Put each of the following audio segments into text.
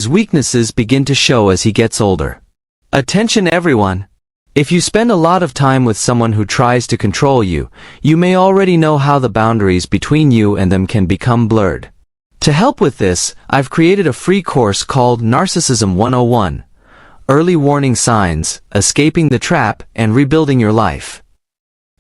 His weaknesses begin to show as he gets older. Attention everyone! If you spend a lot of time with someone who tries to control you, you may already know how the boundaries between you and them can become blurred. To help with this, I've created a free course called Narcissism 101. Early Warning Signs, Escaping the Trap, and Rebuilding Your Life.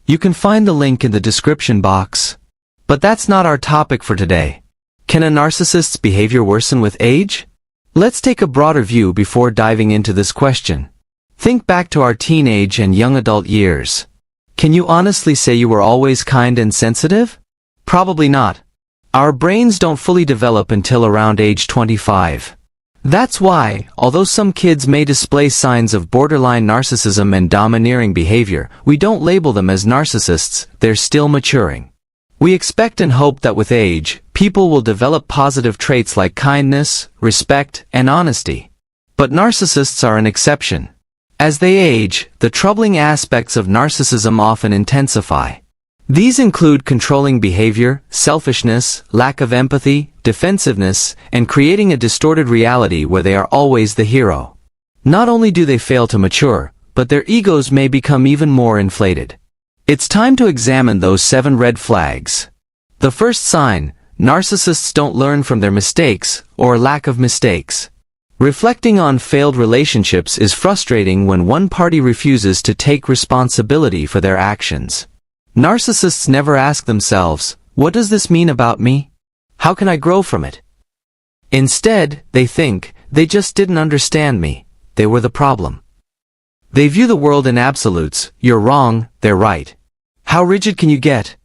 You can find the link in the description box. But that's not our topic for today. Can a narcissist's behavior worsen with age? Let's take a broader view before diving into this question. Think back to our teenage and young adult years. Can you honestly say you were always kind and sensitive? Probably not. Our brains don't fully develop until around age 25. That's why, although some kids may display signs of borderline narcissism and domineering behavior, we don't label them as narcissists, they're still maturing. We expect and hope that with age, people will develop positive traits like kindness, respect, and honesty. But narcissists are an exception. As they age, the troubling aspects of narcissism often intensify. These include controlling behavior, selfishness, lack of empathy, defensiveness, and creating a distorted reality where they are always the hero. Not only do they fail to mature, but their egos may become even more inflated. It's time to examine those 7 red flags. The first sign: narcissists don't learn from their mistakes, or lack of mistakes. Reflecting on failed relationships is frustrating when one party refuses to take responsibility for their actions. Narcissists never ask themselves, what does this mean about me? How can I grow from it? Instead, they think, they just didn't understand me, they were the problem. They view the world in absolutes, you're wrong, they're right. How rigid can you get?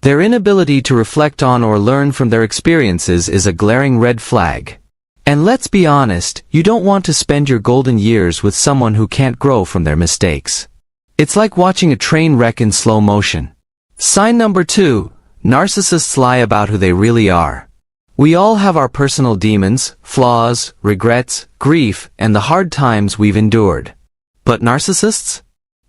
Their inability to reflect on or learn from their experiences is a glaring red flag. And let's be honest, you don't want to spend your golden years with someone who can't grow from their mistakes. It's like watching a train wreck in slow motion. Sign number 2, narcissists lie about who they really are. We all have our personal demons, flaws, regrets, grief, and the hard times we've endured. But narcissists?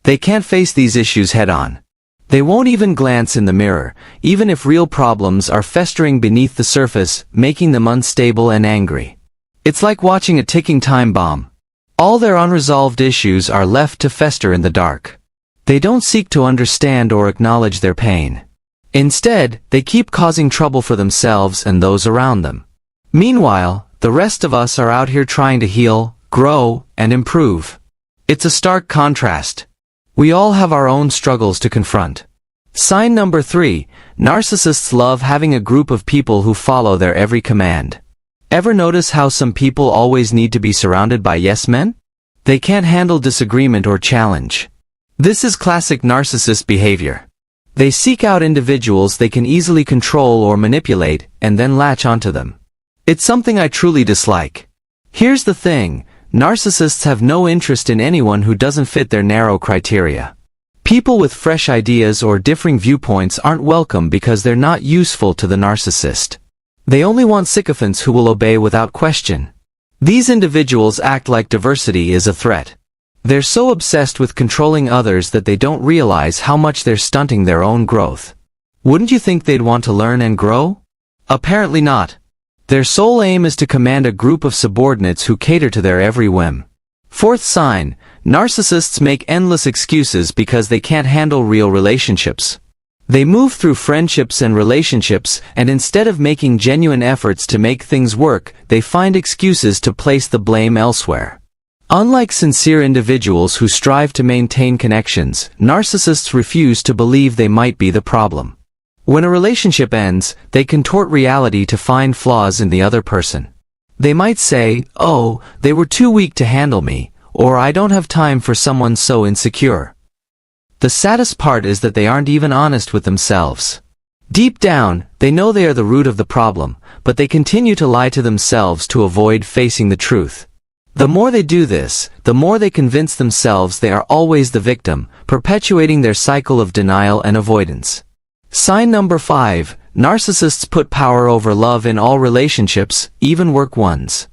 They can't face these issues head-on. They won't even glance in the mirror, even if real problems are festering beneath the surface, making them unstable and angry. It's like watching a ticking time bomb. All their unresolved issues are left to fester in the dark. They don't seek to understand or acknowledge their pain. Instead, they keep causing trouble for themselves and those around them. Meanwhile, the rest of us are out here trying to heal, grow, and improve. It's a stark contrast. We all have our own struggles to confront. Sign number 3, narcissists love having a group of people who follow their every command. Ever notice how some people always need to be surrounded by yes men? They can't handle disagreement or challenge. This is classic narcissist behavior. They seek out individuals they can easily control or manipulate, and then latch onto them. It's something I truly dislike. Here's the thing, narcissists have no interest in anyone who doesn't fit their narrow criteria. People with fresh ideas or differing viewpoints aren't welcome because they're not useful to the narcissist. They only want sycophants who will obey without question. These individuals act like diversity is a threat. They're so obsessed with controlling others that they don't realize how much they're stunting their own growth. Wouldn't you think they'd want to learn and grow? Apparently not. Their sole aim is to command a group of subordinates who cater to their every whim. Fourth sign, narcissists make endless excuses because they can't handle real relationships. They move through friendships and relationships, and instead of making genuine efforts to make things work, they find excuses to place the blame elsewhere. Unlike sincere individuals who strive to maintain connections, narcissists refuse to believe they might be the problem. When a relationship ends, they contort reality to find flaws in the other person. They might say, "Oh, they were too weak to handle me," or "I don't have time for someone so insecure." The saddest part is that they aren't even honest with themselves. Deep down, they know they are the root of the problem, but they continue to lie to themselves to avoid facing the truth. The more they do this, the more they convince themselves they are always the victim, perpetuating their cycle of denial and avoidance. Sign number 5, narcissists put power over love in all relationships, even work ones.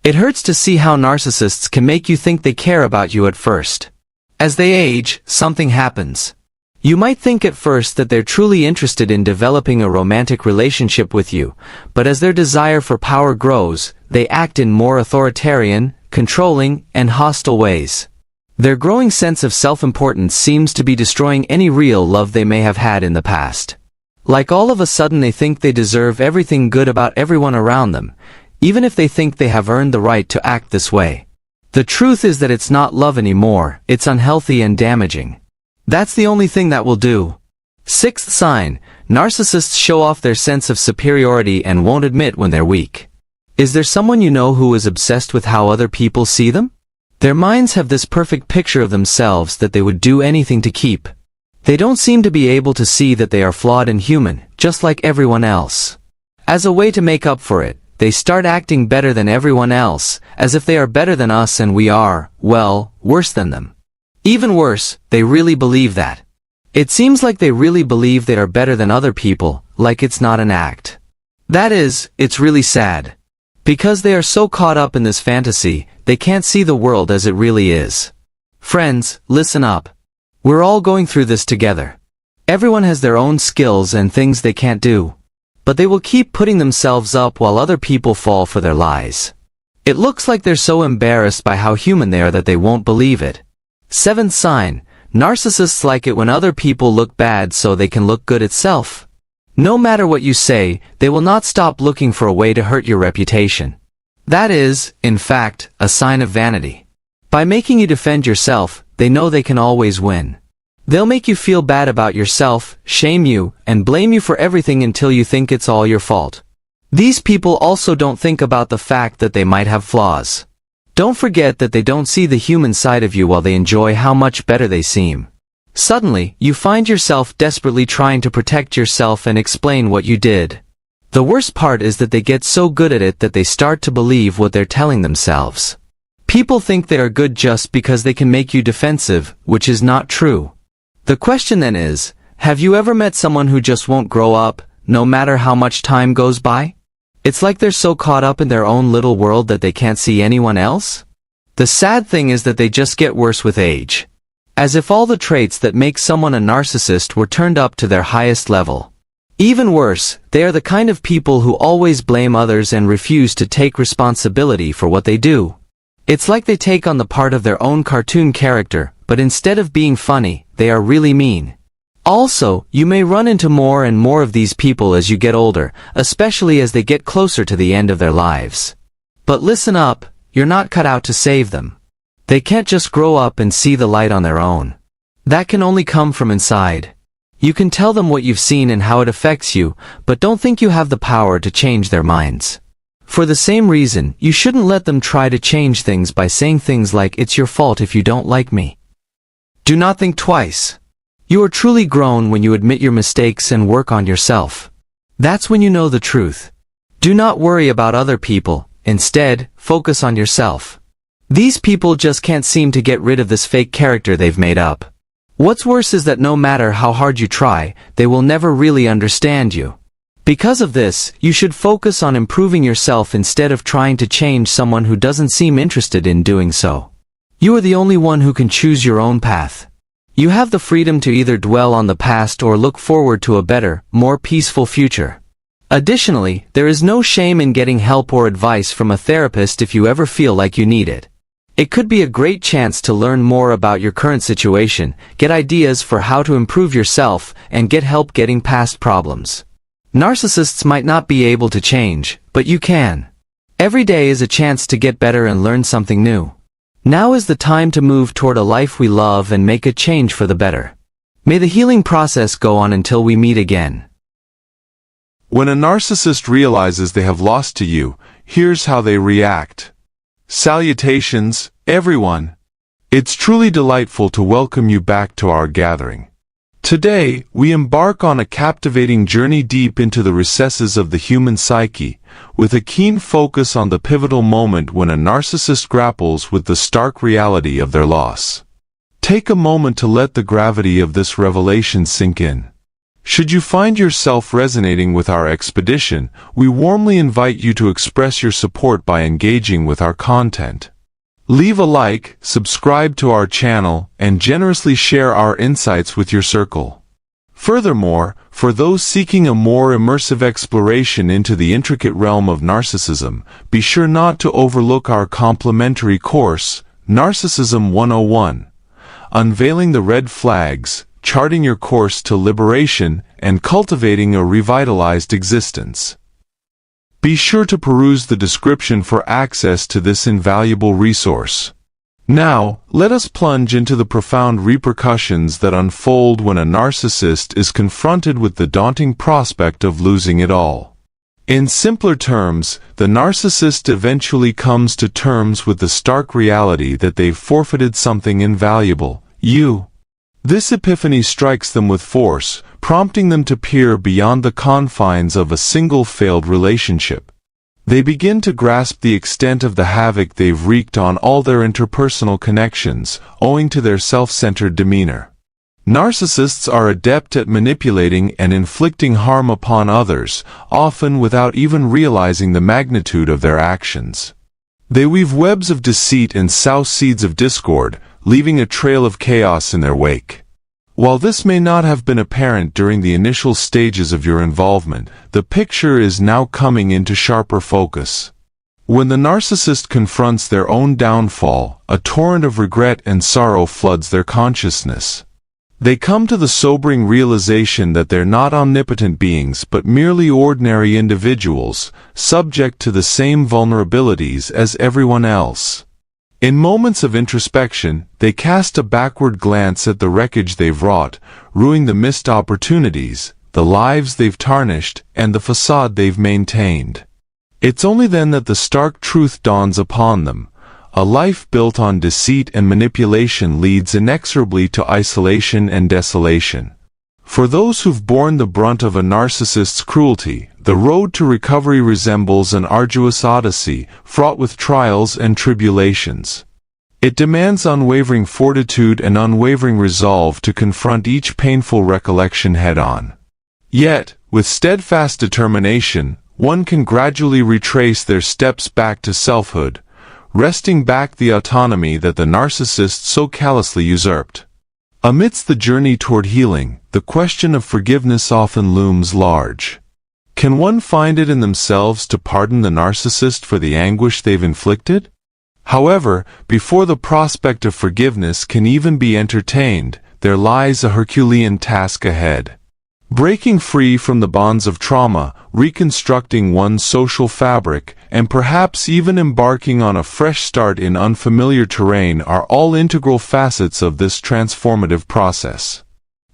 It hurts to see how narcissists can make you think they care about you at first. As they age, something happens. You might think at first that they're truly interested in developing a romantic relationship with you, but as their desire for power grows, they act in more authoritarian, controlling, and hostile ways. Their growing sense of self-importance seems to be destroying any real love they may have had in the past. Like all of a sudden they think they deserve everything good about everyone around them, even if they think they have earned the right to act this way. The truth is that it's not love anymore, it's unhealthy and damaging. That's the only thing that will do. Sixth sign, narcissists show off their sense of superiority and won't admit when they're weak. Is there someone you know who is obsessed with how other people see them? Their minds have this perfect picture of themselves that they would do anything to keep. They don't seem to be able to see that they are flawed and human, just like everyone else. As a way to make up for it, they start acting better than everyone else, as if they are better than us and we are, well, worse than them. Even worse, they really believe that. It seems like they really believe they are better than other people, like it's not an act. That is, it's really sad. Because they are so caught up in this fantasy, they can't see the world as it really is. Friends, listen up. We're all going through this together. Everyone has their own skills and things they can't do. But they will keep putting themselves up while other people fall for their lies. It looks like they're so embarrassed by how human they are that they won't believe it. Seventh sign, narcissists like it when other people look bad so they can look good itself. No matter what you say, they will not stop looking for a way to hurt your reputation. That is, in fact, a sign of vanity. By making you defend yourself, they know they can always win. They'll make you feel bad about yourself, shame you, and blame you for everything until you think it's all your fault. These people also don't think about the fact that they might have flaws. Don't forget that they don't see the human side of you while they enjoy how much better they seem. Suddenly, you find yourself desperately trying to protect yourself and explain what you did. The worst part is that they get so good at it that they start to believe what they're telling themselves. People think they are good just because they can make you defensive, which is not true. The question then is, have you ever met someone who just won't grow up, no matter how much time goes by? It's like they're so caught up in their own little world that they can't see anyone else. The sad thing is that they just get worse with age. As if all the traits that make someone a narcissist were turned up to their highest level. Even worse, they are the kind of people who always blame others and refuse to take responsibility for what they do. It's like they take on the part of their own cartoon character, but instead of being funny, they are really mean. Also, you may run into more and more of these people as you get older, especially as they get closer to the end of their lives. But listen up, you're not cut out to save them. They can't just grow up and see the light on their own. That can only come from inside. You can tell them what you've seen and how it affects you, but don't think you have the power to change their minds. For the same reason, you shouldn't let them try to change things by saying things like, "It's your fault if you don't like me." Do not think twice. You are truly grown when you admit your mistakes and work on yourself. That's when you know the truth. Do not worry about other people, instead, focus on yourself. These people just can't seem to get rid of this fake character they've made up. What's worse is that no matter how hard you try, they will never really understand you. Because of this, you should focus on improving yourself instead of trying to change someone who doesn't seem interested in doing so. You are the only one who can choose your own path. You have the freedom to either dwell on the past or look forward to a better, more peaceful future. Additionally, there is no shame in getting help or advice from a therapist if you ever feel like you need it. It could be a great chance to learn more about your current situation, get ideas for how to improve yourself, and get help getting past problems. Narcissists might not be able to change, but you can. Every day is a chance to get better and learn something new. Now is the time to move toward a life we love and make a change for the better. May the healing process go on until we meet again. When a narcissist realizes they have lost to you, here's how they react. Salutations, everyone. It's truly delightful to welcome you back to our gathering. Today, we embark on a captivating journey deep into the recesses of the human psyche, with a keen focus on the pivotal moment when a narcissist grapples with the stark reality of their loss. Take a moment to let the gravity of this revelation sink in. Should you find yourself resonating with our expedition, we warmly invite you to express your support by engaging with our content. Leave a like, subscribe to our channel, and generously share our insights with your circle. Furthermore, for those seeking a more immersive exploration into the intricate realm of narcissism, be sure not to overlook our complimentary course, Narcissism 101. Unveiling the red flags, charting your course to liberation, and cultivating a revitalized existence. Be sure to peruse the description for access to this invaluable resource. Now, let us plunge into the profound repercussions that unfold when a narcissist is confronted with the daunting prospect of losing it all. In simpler terms, the narcissist eventually comes to terms with the stark reality that they've forfeited something invaluable, you. This epiphany strikes them with force, prompting them to peer beyond the confines of a single failed relationship. They begin to grasp the extent of the havoc they've wreaked on all their interpersonal connections, owing to their self-centered demeanor. Narcissists are adept at manipulating and inflicting harm upon others, often without even realizing the magnitude of their actions. They weave webs of deceit and sow seeds of discord, leaving a trail of chaos in their wake. While this may not have been apparent during the initial stages of your involvement, the picture is now coming into sharper focus. When the narcissist confronts their own downfall, a torrent of regret and sorrow floods their consciousness. They come to the sobering realization that they're not omnipotent beings but merely ordinary individuals, subject to the same vulnerabilities as everyone else. In moments of introspection, they cast a backward glance at the wreckage they've wrought, ruining the missed opportunities, the lives they've tarnished, and the facade they've maintained. It's only then that the stark truth dawns upon them. A life built on deceit and manipulation leads inexorably to isolation and desolation. For those who've borne the brunt of a narcissist's cruelty, the road to recovery resembles an arduous odyssey, fraught with trials and tribulations. It demands unwavering fortitude and unwavering resolve to confront each painful recollection head-on. Yet, with steadfast determination, one can gradually retrace their steps back to selfhood, wresting back the autonomy that the narcissist so callously usurped. Amidst the journey toward healing, the question of forgiveness often looms large. Can one find it in themselves to pardon the narcissist for the anguish they've inflicted? However, before the prospect of forgiveness can even be entertained, there lies a Herculean task ahead. Breaking free from the bonds of trauma, reconstructing one's social fabric, and perhaps even embarking on a fresh start in unfamiliar terrain are all integral facets of this transformative process.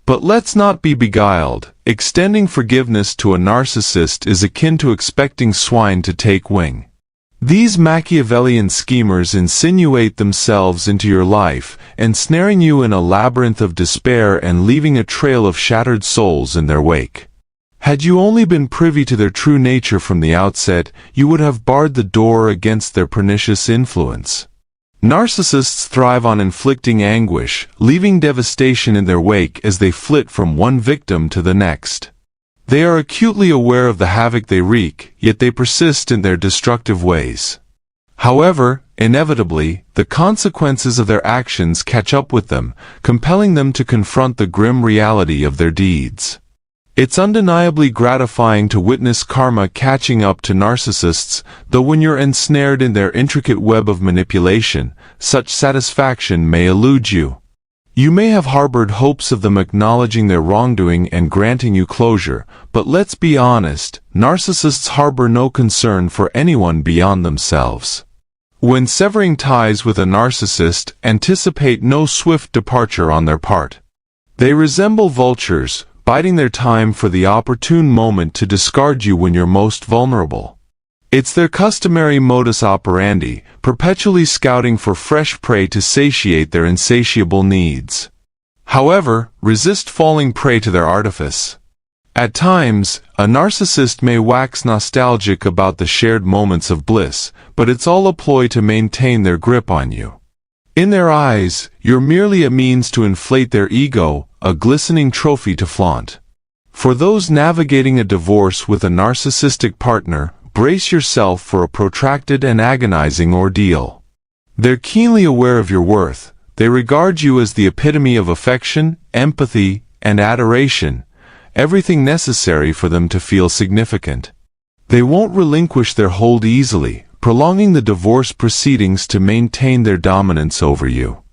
But let's not be beguiled. Extending forgiveness to a narcissist is akin to expecting swine to take wing. These Machiavellian schemers insinuate themselves into your life, ensnaring you in a labyrinth of despair and leaving a trail of shattered souls in their wake. Had you only been privy to their true nature from the outset, you would have barred the door against their pernicious influence. Narcissists thrive on inflicting anguish, leaving devastation in their wake as they flit from one victim to the next. They are acutely aware of the havoc they wreak, yet they persist in their destructive ways. However, inevitably, the consequences of their actions catch up with them, compelling them to confront the grim reality of their deeds. It's undeniably gratifying to witness karma catching up to narcissists, though when you're ensnared in their intricate web of manipulation, such satisfaction may elude you. You may have harbored hopes of them acknowledging their wrongdoing and granting you closure, but let's be honest, narcissists harbor no concern for anyone beyond themselves. When severing ties with a narcissist, anticipate no swift departure on their part. They resemble vultures, biding their time for the opportune moment to discard you when you're most vulnerable. It's their customary modus operandi, perpetually scouting for fresh prey to satiate their insatiable needs. However, resist falling prey to their artifice. At times, a narcissist may wax nostalgic about the shared moments of bliss, but it's all a ploy to maintain their grip on you. In their eyes, you're merely a means to inflate their ego, a glistening trophy to flaunt. For those navigating a divorce with a narcissistic partner, brace yourself for a protracted and agonizing ordeal. They're keenly aware of your worth. They regard you as the epitome of affection, empathy, and adoration, everything necessary for them to feel significant. They won't relinquish their hold easily, prolonging the divorce proceedings to maintain their dominance over you.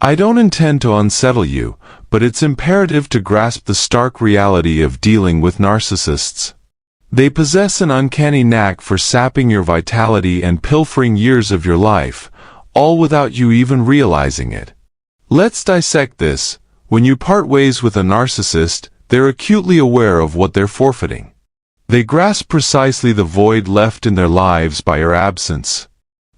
I don't intend to unsettle you, but it's imperative to grasp the stark reality of dealing with narcissists. They possess an uncanny knack for sapping your vitality and pilfering years of your life, all without you even realizing it. Let's dissect this. When you part ways with a narcissist, they're acutely aware of what they're forfeiting. They grasp precisely the void left in their lives by your absence.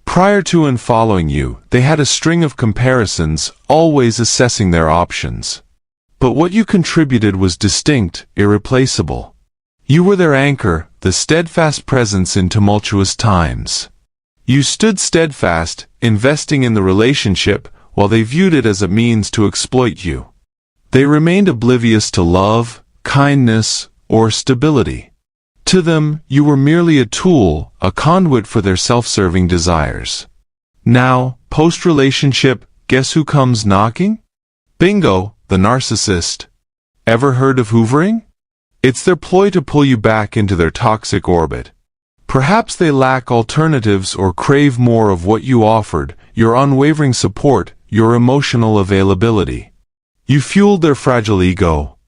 Prior to and following you, they had a string of comparisons, always assessing their options. But what you contributed was distinct, irreplaceable. You were their anchor, the steadfast presence in tumultuous times. You stood steadfast, investing in the relationship, while they viewed it as a means to exploit you. They remained oblivious to love, kindness, or stability. To them, you were merely a tool, a conduit for their self-serving desires. Now, post-relationship, guess who comes knocking? Bingo, the narcissist. Ever heard of hoovering? It's their ploy to pull you back into their toxic orbit. Perhaps they lack alternatives or crave more of what you offered, your unwavering support, your emotional availability. You fueled their fragile ego.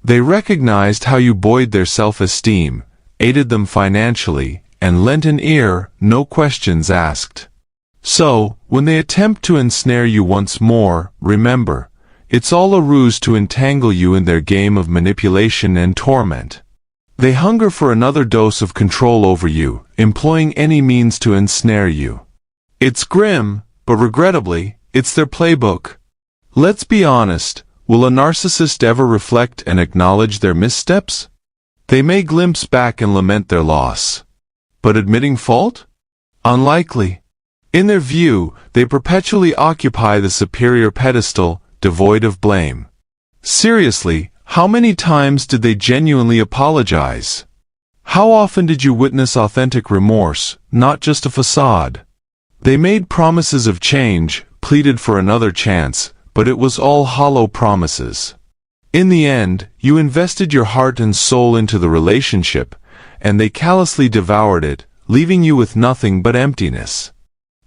They recognized how you buoyed their self-esteem, aided them financially, and lent an ear, no questions asked. So, when they attempt to ensnare you once more, remember, it's all a ruse to entangle you in their game of manipulation and torment. They hunger for another dose of control over you, employing any means to ensnare you. It's grim, but regrettably, it's their playbook. Let's be honest, will a narcissist ever reflect and acknowledge their missteps? They may glimpse back and lament their loss. But admitting fault? Unlikely. In their view, they perpetually occupy the superior pedestal, devoid of blame. Seriously, how many times did they genuinely apologize? How often did you witness authentic remorse, not just a facade? They made promises of change, pleaded for another chance, but it was all hollow promises. In the end, you invested your heart and soul into the relationship, and they callously devoured it, leaving you with nothing but emptiness.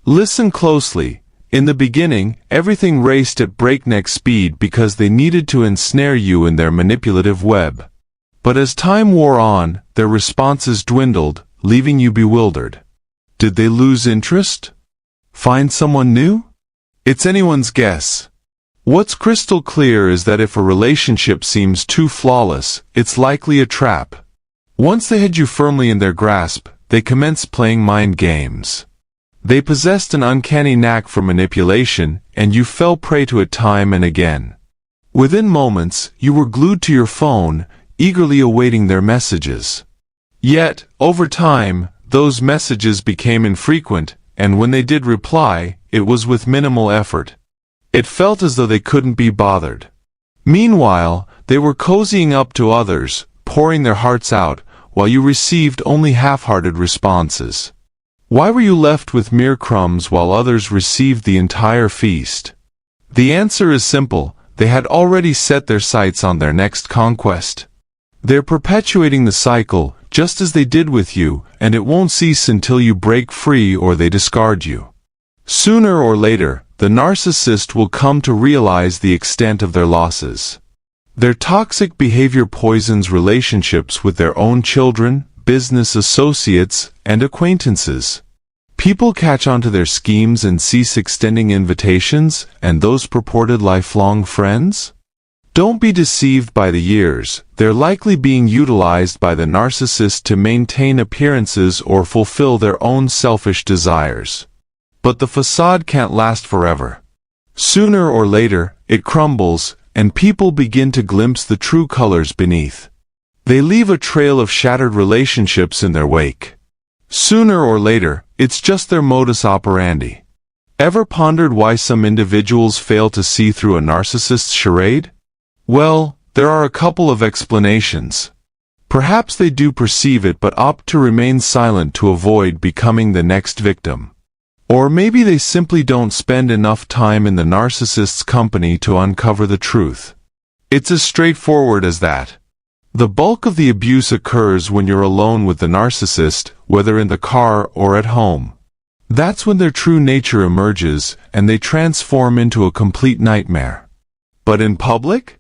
Listen closely. In the beginning, everything raced at breakneck speed because they needed to ensnare you in their manipulative web. But as time wore on, their responses dwindled, leaving you bewildered. Did they lose interest? Find someone new? It's anyone's guess. What's crystal clear is that if a relationship seems too flawless, it's likely a trap. Once they had you firmly in their grasp, they commenced playing mind games. They possessed an uncanny knack for manipulation, and you fell prey to it time and again. Within moments, you were glued to your phone, eagerly awaiting their messages. Yet, over time, those messages became infrequent, and when they did reply, it was with minimal effort. It felt as though they couldn't be bothered. Meanwhile, they were cozying up to others, pouring their hearts out, while you received only half-hearted responses. Why were you left with mere crumbs while others received the entire feast? The answer is simple: they had already set their sights on their next conquest. They're perpetuating the cycle, just as they did with you, and it won't cease until you break free or they discard you. Sooner or later, the narcissist will come to realize the extent of their losses. Their toxic behavior poisons relationships with their own children, business associates, and acquaintances. People catch on to their schemes and cease extending invitations, and those purported lifelong friends? Don't be deceived by the years. They're likely being utilized by the narcissist to maintain appearances or fulfill their own selfish desires. But the facade can't last forever. Sooner or later, it crumbles, and people begin to glimpse the true colors beneath. They leave a trail of shattered relationships in their wake. Sooner or later, it's just their modus operandi. Ever pondered why some individuals fail to see through a narcissist's charade? Well, there are a couple of explanations. Perhaps they do perceive it but opt to remain silent to avoid becoming the next victim. Or maybe they simply don't spend enough time in the narcissist's company to uncover the truth. It's as straightforward as that. The bulk of the abuse occurs when you're alone with the narcissist, whether in the car or at home. That's when their true nature emerges, and they transform into a complete nightmare. But in public?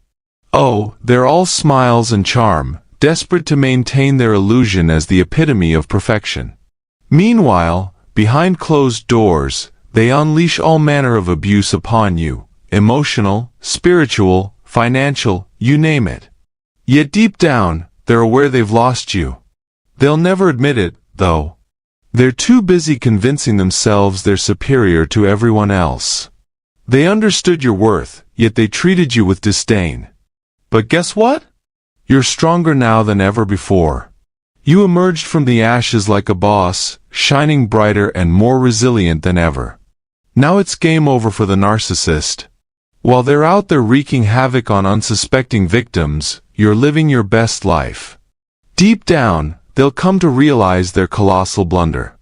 Oh, they're all smiles and charm, desperate to maintain their illusion as the epitome of perfection. Meanwhile, behind closed doors, they unleash all manner of abuse upon you, emotional, spiritual, financial, you name it. Yet deep down, they're aware they've lost you. They'll never admit it, though. They're too busy convincing themselves they're superior to everyone else. They understood your worth, yet they treated you with disdain. But guess what? You're stronger now than ever before. You emerged from the ashes like a boss, shining brighter and more resilient than ever. Now it's game over for the narcissist. While they're out there wreaking havoc on unsuspecting victims, you're living your best life. Deep down, they'll come to realize their colossal blunder.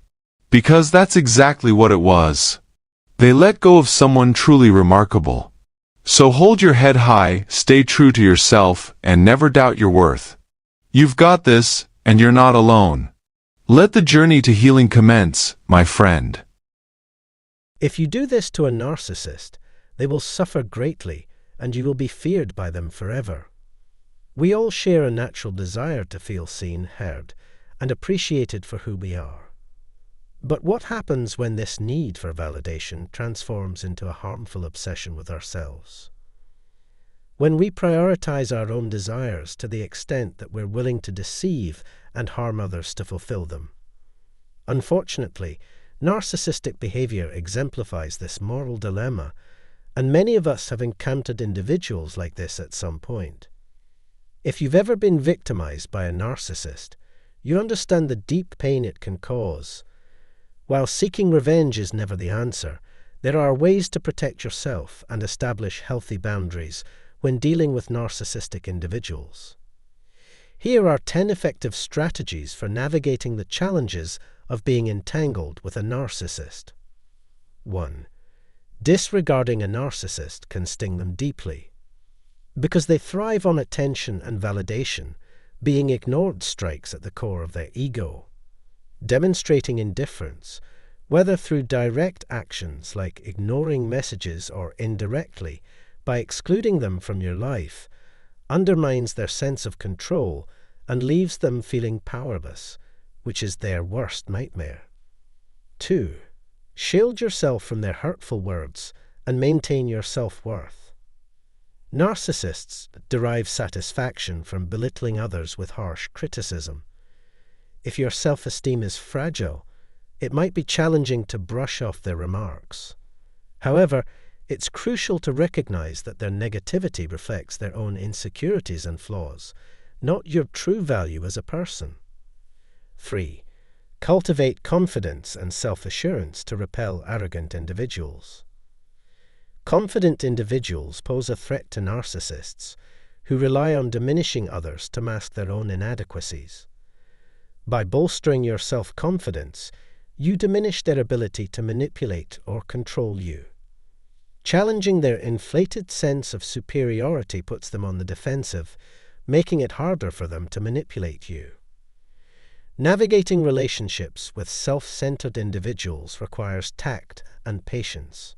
Because that's exactly what it was. They let go of someone truly remarkable. So hold your head high, stay true to yourself, and never doubt your worth. You've got this, and you're not alone. Let the journey to healing commence, my friend. If you do this to a narcissist, they will suffer greatly, and you will be feared by them forever. We all share a natural desire to feel seen, heard, and appreciated for who we are. But what happens when this need for validation transforms into a harmful obsession with ourselves? When we prioritize our own desires to the extent that we're willing to deceive and harm others to fulfill them. Unfortunately, narcissistic behavior exemplifies this moral dilemma, and many of us have encountered individuals like this at some point. If you've ever been victimized by a narcissist, you understand the deep pain it can cause. While seeking revenge is never the answer, there are ways to protect yourself and establish healthy boundaries when dealing with narcissistic individuals. Here are 10 effective strategies for navigating the challenges of being entangled with a narcissist. 1. Disregarding a narcissist can sting them deeply. Because they thrive on attention and validation, being ignored strikes at the core of their ego. Demonstrating indifference, whether through direct actions like ignoring messages or indirectly by excluding them from your life, undermines their sense of control and leaves them feeling powerless, which is their worst nightmare. 2. Shield yourself from their hurtful words and maintain your self-worth. Narcissists derive satisfaction from belittling others with harsh criticism. If your self-esteem is fragile, it might be challenging to brush off their remarks. However, it's crucial to recognize that their negativity reflects their own insecurities and flaws, not your true value as a person. 3. Cultivate confidence and self-assurance to repel arrogant individuals. Confident individuals pose a threat to narcissists, who rely on diminishing others to mask their own inadequacies. By bolstering your self-confidence, you diminish their ability to manipulate or control you. Challenging their inflated sense of superiority puts them on the defensive, making it harder for them to manipulate you. Navigating relationships with self-centered individuals requires tact and patience.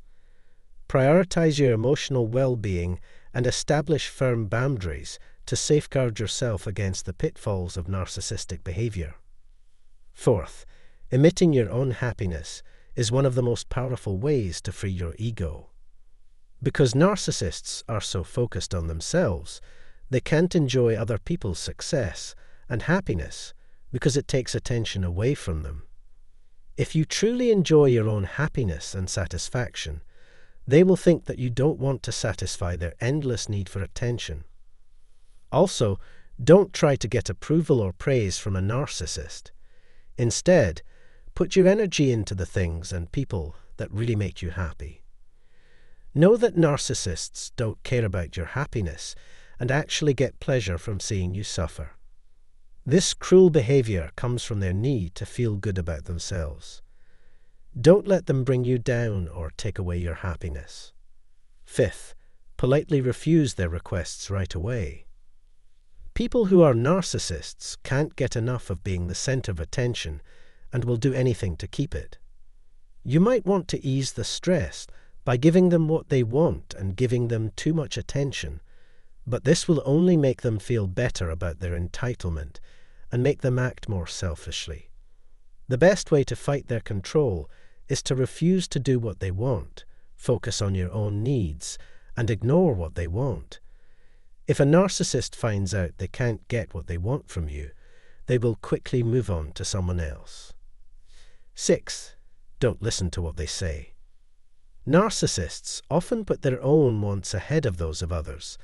Prioritize your emotional well-being and establish firm boundaries to safeguard yourself against the pitfalls of narcissistic behavior. 4th, emitting your own happiness is one of the most powerful ways to free your ego. Because narcissists are so focused on themselves, they can't enjoy other people's success and happiness because it takes attention away from them. If you truly enjoy your own happiness and satisfaction, they will think that you don't want to satisfy their endless need for attention. Also, don't try to get approval or praise from a narcissist. Instead, put your energy into the things and people that really make you happy. Know that narcissists don't care about your happiness and actually get pleasure from seeing you suffer. This cruel behavior comes from their need to feel good about themselves. Don't let them bring you down or take away your happiness. 5th, politely refuse their requests right away. People who are narcissists can't get enough of being the center of attention and will do anything to keep it. You might want to ease the stress by giving them what they want and giving them too much attention, but this will only make them feel better about their entitlement and make them act more selfishly. The best way to fight their control is to refuse to do what they want, focus on your own needs, and ignore what they want. If a narcissist finds out they can't get what they want from you, they will quickly move on to someone else. 6. Don't listen to what they say. Narcissists often put their own wants ahead of those of others,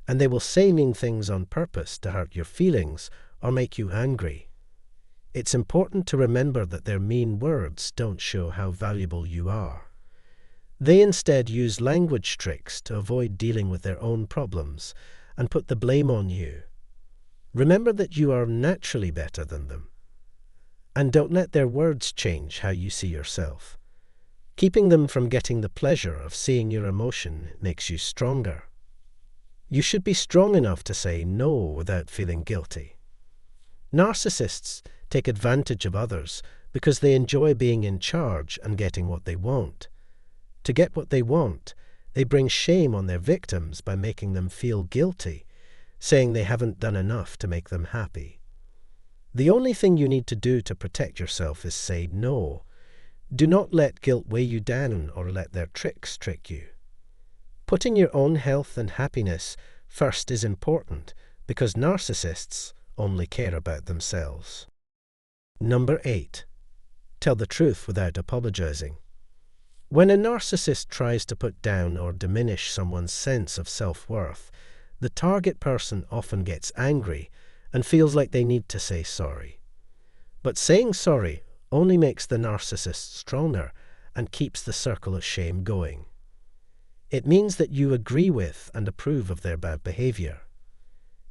and they will say mean things on purpose to hurt your feelings or make you angry. It's important to remember that their mean words don't show how valuable you are. They instead use language tricks to avoid dealing with their own problems and put the blame on you. Remember that you are naturally better than them. And don't let their words change how you see yourself. Keeping them from getting the pleasure of seeing your emotion makes you stronger. You should be strong enough to say no without feeling guilty. Narcissists take advantage of others because they enjoy being in charge and getting what they want. To get what they want, they bring shame on their victims by making them feel guilty, saying they haven't done enough to make them happy. The only thing you need to do to protect yourself is say no. Do not let guilt weigh you down or let their tricks trick you. Putting your own health and happiness first is important because narcissists only care about themselves. Number 8. Tell the truth without apologizing. When a narcissist tries to put down or diminish someone's sense of self-worth, the target person often gets angry and feels like they need to say sorry. But saying sorry only makes the narcissist stronger and keeps the circle of shame going. It means that you agree with and approve of their bad behavior.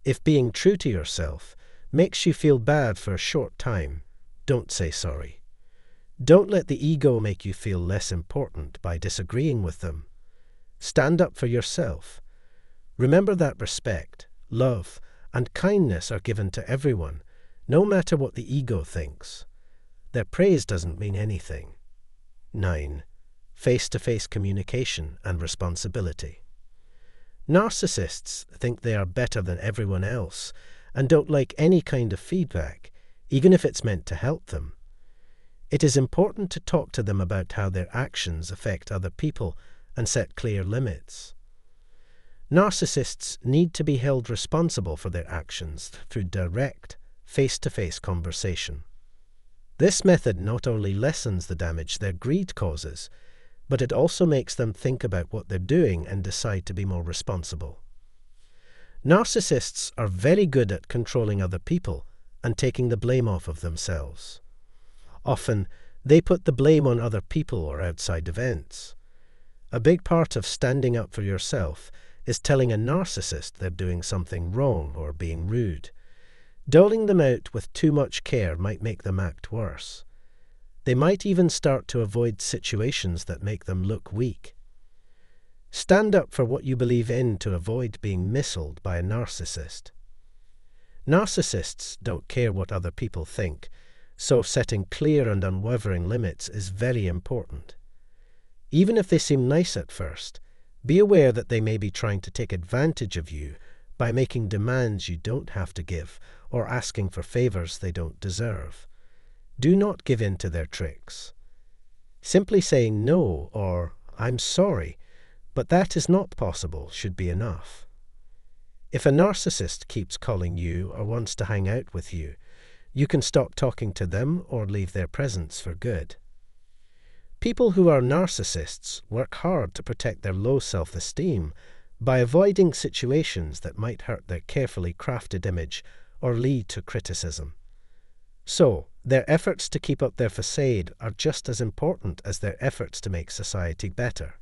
If being true to yourself makes you feel bad for a short time, don't say sorry. Don't let the ego make you feel less important by disagreeing with them. Stand up for yourself. Remember that respect, love, and kindness are given to everyone, no matter what the ego thinks. Their praise doesn't mean anything. 9. Face-to-face communication and responsibility. Narcissists think they are better than everyone else and don't like any kind of feedback, even if it's meant to help them. It is important to talk to them about how their actions affect other people and set clear limits. Narcissists need to be held responsible for their actions through direct, face-to-face conversation. This method not only lessens the damage their greed causes, but it also makes them think about what they're doing and decide to be more responsible. Narcissists are very good at controlling other people and taking the blame off of themselves. Often, they put the blame on other people or outside events. A big part of standing up for yourself is telling a narcissist they're doing something wrong or being rude. Doling them out with too much care might make them act worse. They might even start to avoid situations that make them look weak. Stand up for what you believe in to avoid being missiled by a narcissist. Narcissists don't care what other people think, so setting clear and unwavering limits is very important. Even if they seem nice at first, be aware that they may be trying to take advantage of you by making demands you don't have to give or asking for favors they don't deserve. Do not give in to their tricks. Simply saying no or "I'm sorry, but that is not possible" should be enough. If a narcissist keeps calling you or wants to hang out with you, you can stop talking to them or leave their presence for good. People who are narcissists work hard to protect their low self-esteem by avoiding situations that might hurt their carefully crafted image or lead to criticism. So, their efforts to keep up their facade are just as important as their efforts to make society better.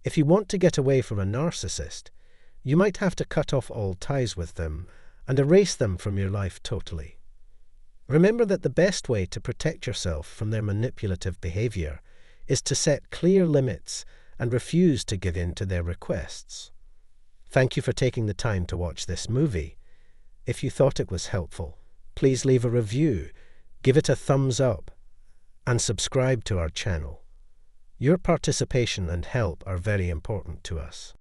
If you want to get away from a narcissist, you might have to cut off all ties with them and erase them from your life totally. Remember that the best way to protect yourself from their manipulative behavior is to set clear limits and refuse to give in to their requests. Thank you for taking the time to watch this movie. If you thought it was helpful, please leave a review, give it a thumbs up, and subscribe to our channel. Your participation and help are very important to us.